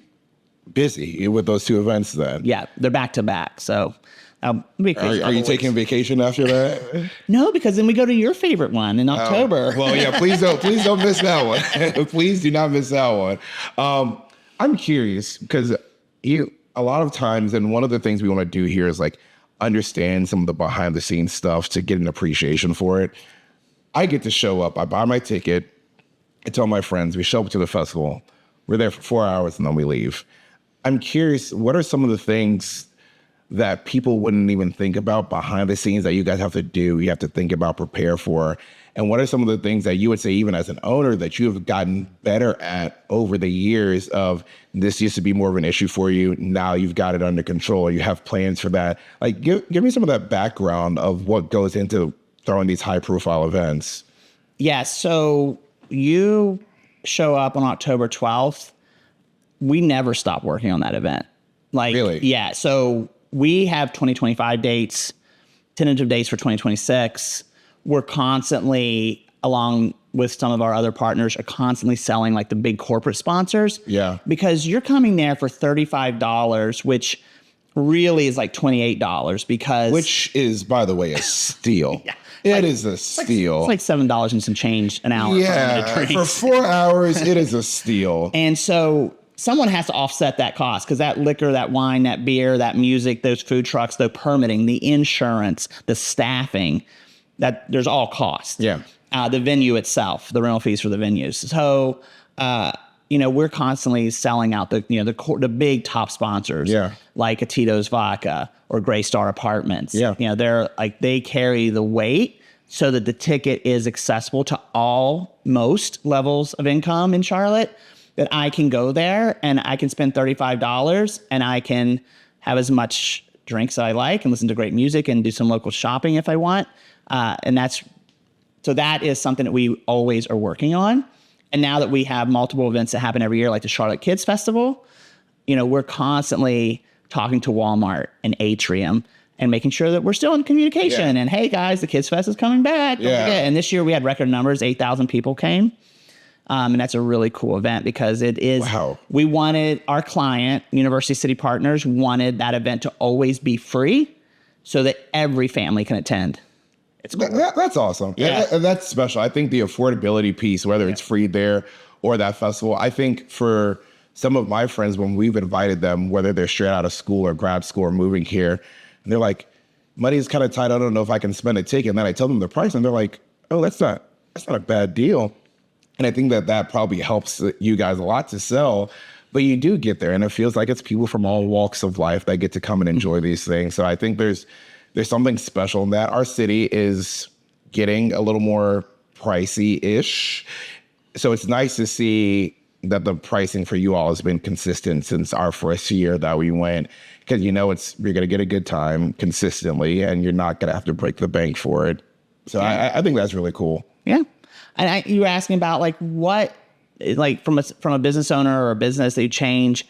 busy with those two events then? Yeah, they're back to back. So are you taking vacation after that? No, because then we go to your favorite one in October. Well, yeah, please don't miss that one. Please do not miss that one. I'm curious because a lot of times, and one of the things we want to do here is like understand some of the behind the scenes stuff to get an appreciation for it. I get to show up. I buy my ticket. I tell my friends, we show up to the festival. We're there for 4 hours and then we leave. I'm curious, what are some of the things that people wouldn't even think about behind the scenes that you guys have to do, you have to think about, prepare for? And what are some of the things that you would say, even as an owner, that you have gotten better at over the years of this used to be more of an issue for you, now you've got it under control, you have plans for that? Like, give me some of that background of what goes into throwing these high-profile events. Yeah, so you show up on October 12th. We never stop working on that event. Like, really? Yeah, so we have 2025 dates, tentative dates for 2026. We're constantly, along with some of our other partners, are constantly selling like the big corporate sponsors. Yeah. Because you're coming there for $35, which really is like $28 because... Which is, by the way, a steal. Yeah. It is a steal. It's like $7 and some change an hour. Yeah, for 4 hours, it is a steal. And so someone has to offset that cost because that liquor, that wine, that beer, that music, those food trucks, the permitting, the insurance, the staffing, that there's all costs. Yeah. The venue itself, the rental fees for the venues. So, we're constantly selling out the big top sponsors. Yeah. Like a Tito's Vodka or Gray Star Apartments. Yeah. They carry the weight so that the ticket is accessible to most levels of income in Charlotte. That I can go there and I can spend $35 and I can have as much drinks as I like and listen to great music and do some local shopping if I want. So that is something that we always are working on. And now that we have multiple events that happen every year, like the Charlotte Kids Festival, we're constantly talking to Walmart and Atrium and making sure that we're still in communication. Yeah. And hey guys, the Kids Fest is coming back. Don't forget. And this year we had record numbers, 8,000 people came. And that's a really cool event because it is, we wanted our client, University City Partners, wanted that event to always be free so that every family can attend. It's cool. That's awesome. Yeah. And that's special. I think the affordability piece, whether it's free there or that festival, I think for some of my friends, when we've invited them, whether they're straight out of school or grad school or moving here, and they're like, money is kind of tight. I don't know if I can spend a ticket. And then I tell them the price and they're like, oh, that's not a bad deal. And I think that probably helps you guys a lot to sell. But you do get there, and it feels like it's people from all walks of life that get to come and enjoy these things. So I think there's something special in that. Our city is getting a little more pricey-ish. So it's nice to see that the pricing for you all has been consistent since our first year that we went, because you're going to get a good time consistently, and you're not going to have to break the bank for it. So I think that's really cool. Yeah. And you were asking about like what, like from a business owner or a business that you change,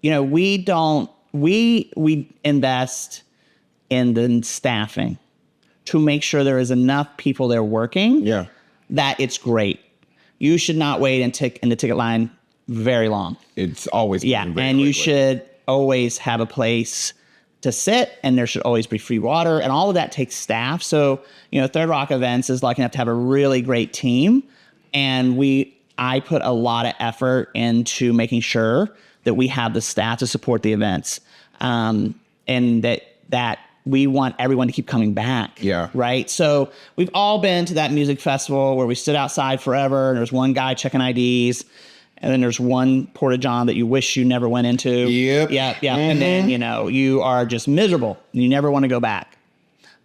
we invest in the staffing to make sure there is enough people there working that it's great. You should not wait in the ticket line very long. It's always and you should always have a place to sit, and there should always be free water, and all of that takes staff. So, Third Rock Events is lucky enough to have a really great team, and I put a lot of effort into making sure that we have the staff to support the events, and that we want everyone to keep coming back. Yeah. Right. So we've all been to that music festival where we stood outside forever, and there's one guy checking IDs. And then there's one porta-john that you wish you never went into. Yep. Yeah. Mm-hmm. And then, you are just miserable. You never want to go back.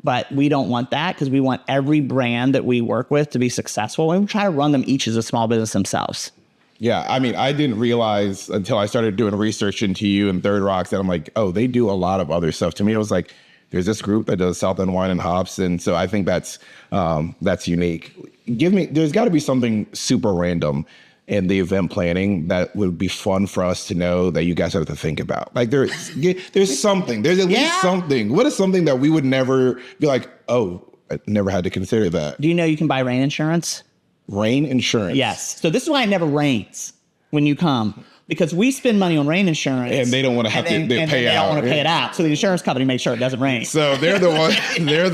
But we don't want that, because we want every brand that we work with to be successful. And we try to run them each as a small business themselves. Yeah. I mean, I didn't realize until I started doing research into you and Third Rocks that I'm like, oh, they do a lot of other stuff. To me, it was like, there's this group that does South End Wine and Hops. And so I think that's unique. There's got to be something super random in the event planning that would be fun for us to know that you guys have to think about. Like there's something, there's at least something. What is something that we would never be like, oh, I never had to consider that? Do you know you can buy rain insurance? Rain insurance? Yes. So this is why it never rains when you come, because we spend money on rain insurance. And they don't want to have to pay it out. They don't want to pay it out. So the insurance company makes sure it doesn't rain. So they're the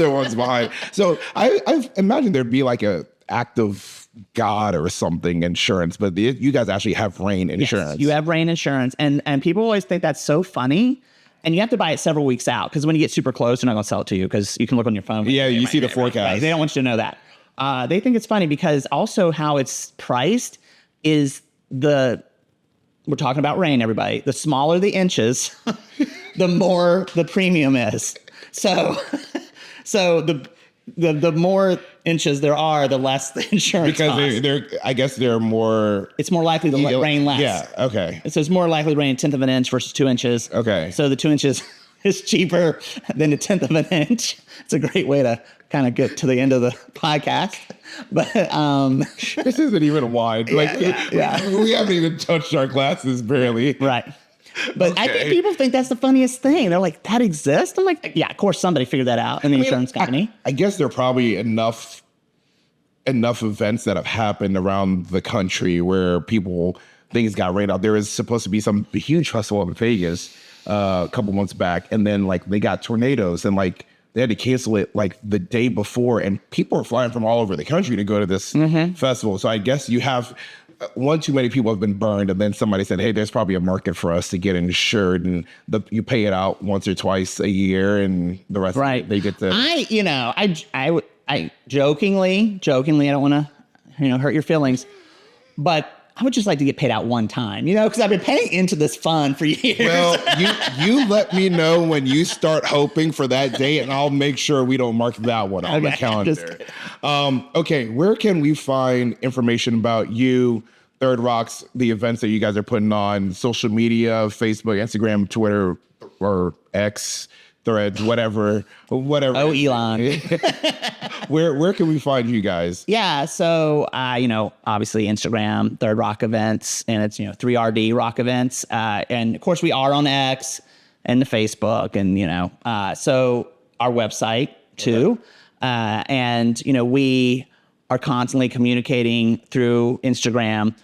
ones behind. So I imagine there'd be like a act of God or something insurance, but you guys actually have rain insurance. Yes, you have rain insurance, and people always think that's so funny, and you have to buy it several weeks out, because when you get super close, they're not going to sell it to you, because you can look on your phone. Yeah, you see the forecast. Right. They don't want you to know that. They think it's funny because also how it's priced is we're talking about rain, everybody. The smaller the inches, the more the premium is. So the more inches there are, the less the insurance costs. Because they're more... It's more likely to rain less. Yeah, okay. So it's more likely to rain a tenth of an inch versus 2 inches. Okay. So the 2 inches is cheaper than a tenth of an inch. It's a great way to kind of get to the end of the podcast. But this isn't even wine. We haven't even touched our glasses barely. Right. But I think people think that's the funniest thing. They're like, that exists? I'm like, yeah, of course somebody figured that out in the insurance company. I guess there are probably enough events that have happened around the country where things got rained out. There was supposed to be some huge festival in Vegas a couple months back, and then like they got tornadoes, and like they had to cancel it like the day before, and people are flying from all over the country to go to this festival. So I guess you have one too many people have been burned, and then somebody said, hey, there's probably a market for us to get insured, and you pay it out once or twice a year, and the rest of it, they get to... I jokingly, I don't want to, hurt your feelings, but I would just like to get paid out one time, because I've been paying into this fund for years. Well, you let me know when you start hoping for that date, and I'll make sure we don't mark that one on the calendar. Okay, where can we find information about you, Third Rocks, the events that you guys are putting on, social media, Facebook, Instagram, Twitter, or X, Threads, whatever. Oh, Elon. Where can we find you guys? Yeah, so obviously Instagram, Third Rock Events, and it's 3RD Rock Events, and of course we are on X and the Facebook, and so our website too, and we are constantly communicating through Instagram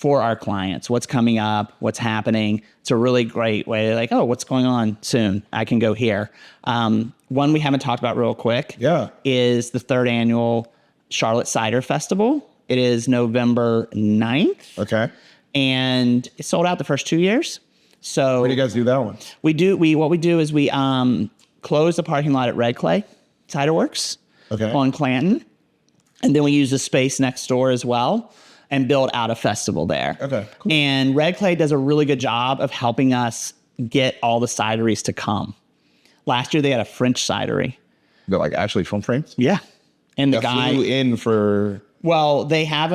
for our clients. What's coming up? What's happening? It's a really great way to like, oh, what's going on soon? I can go here. One we haven't talked about real quick is the 3rd annual Charlotte Cider Festival. It is November 9th. Okay. And it sold out the first 2 years. So where do you guys do that one? What we do is we close the parking lot at Red Clay Cider Works on Clanton. And then we use the space next door as well and build out a festival there. Okay, cool. And Red Clay does a really good job of helping us get all the cideries to come. Last year they had a French cidery. They're like actually from France? Yeah. And the guy flew in for... Well, they have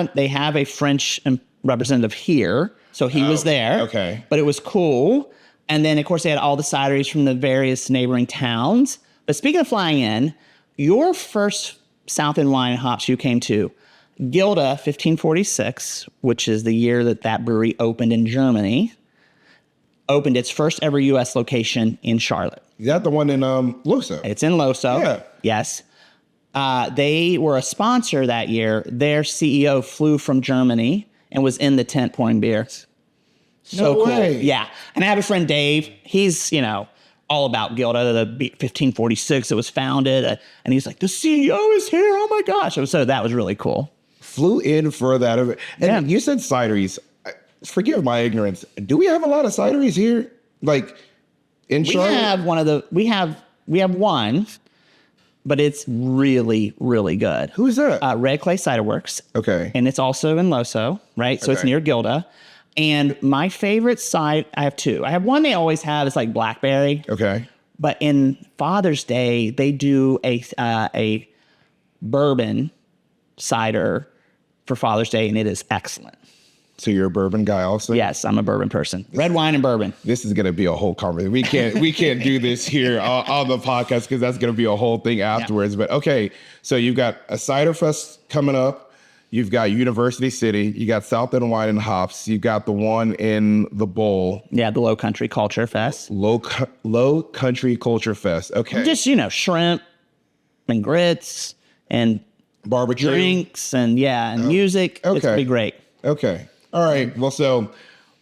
a French representative here. So he was there. Okay. But it was cool. And then, of course, they had all the cideries from the various neighboring towns. But speaking of flying in, your first South End Wine and Hops you came to, Gilda 1546, which is the year that brewery opened in Germany, opened its first ever U.S. location in Charlotte. Is that the one in Loso? It's in Loso. Yeah. Yes. They were a sponsor that year. Their CEO flew from Germany and was in the tent pouring beer. So no cool. way. Yeah. And I have a friend, Dave. He's, all about Gilda, the 1546 that was founded. And he's like, the CEO is here. Oh my gosh. So that was really cool. Flew in for that event. And you said cideries. Forgive my ignorance. Do we have a lot of cideries here? Like in Charlotte? We have one, but it's really, really good. Who is that? Red Clay Cider Works. Okay. And it's also in Loso, right? So it's near Gilda. And my favorite side, I have two. I have one they always have, it's like blackberry. Okay. But in Father's Day, they do a bourbon cider for Father's Day, and it is excellent. So you're a bourbon guy also? Yes, I'm a bourbon person. Red wine and bourbon. This is going to be a whole conversation. We can't do this here on the podcast because that's going to be a whole thing afterwards. Yeah. But okay, so you've got a cider fest coming up. You've got University City. You got South End Wine and Hops. You got the one in the Bowl. Yeah, the Low Country Culture Fest. Low Country Culture Fest. Okay. Just, shrimp and grits and barbecue drinks and music. Okay. It's going to be great. Okay. All right. Well, so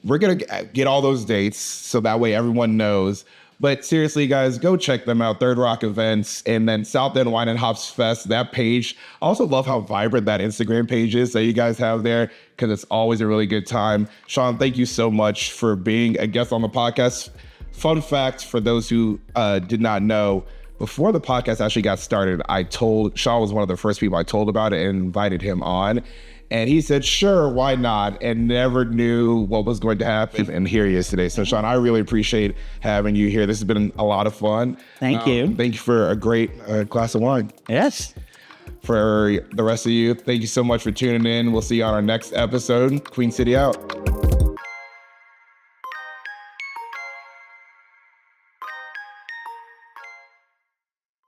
we're going to get all those dates so that way everyone knows. But seriously, guys, go check them out. Third Rock Events and then South End Wine and Hops Fest, that page. I also love how vibrant that Instagram page is that you guys have there because it's always a really good time. Shawn, thank you so much for being a guest on the podcast. Fun fact for those who did not know, before the podcast actually got started, Shawn was one of the first people I told about it and invited him on. And he said, sure, why not? And never knew what was going to happen. And here he is today. So, Shawn, I really appreciate having you here. This has been a lot of fun. Thank you. Thank you for a great glass of wine. Yes. For the rest of you, thank you so much for tuning in. We'll see you on our next episode. Queen City out.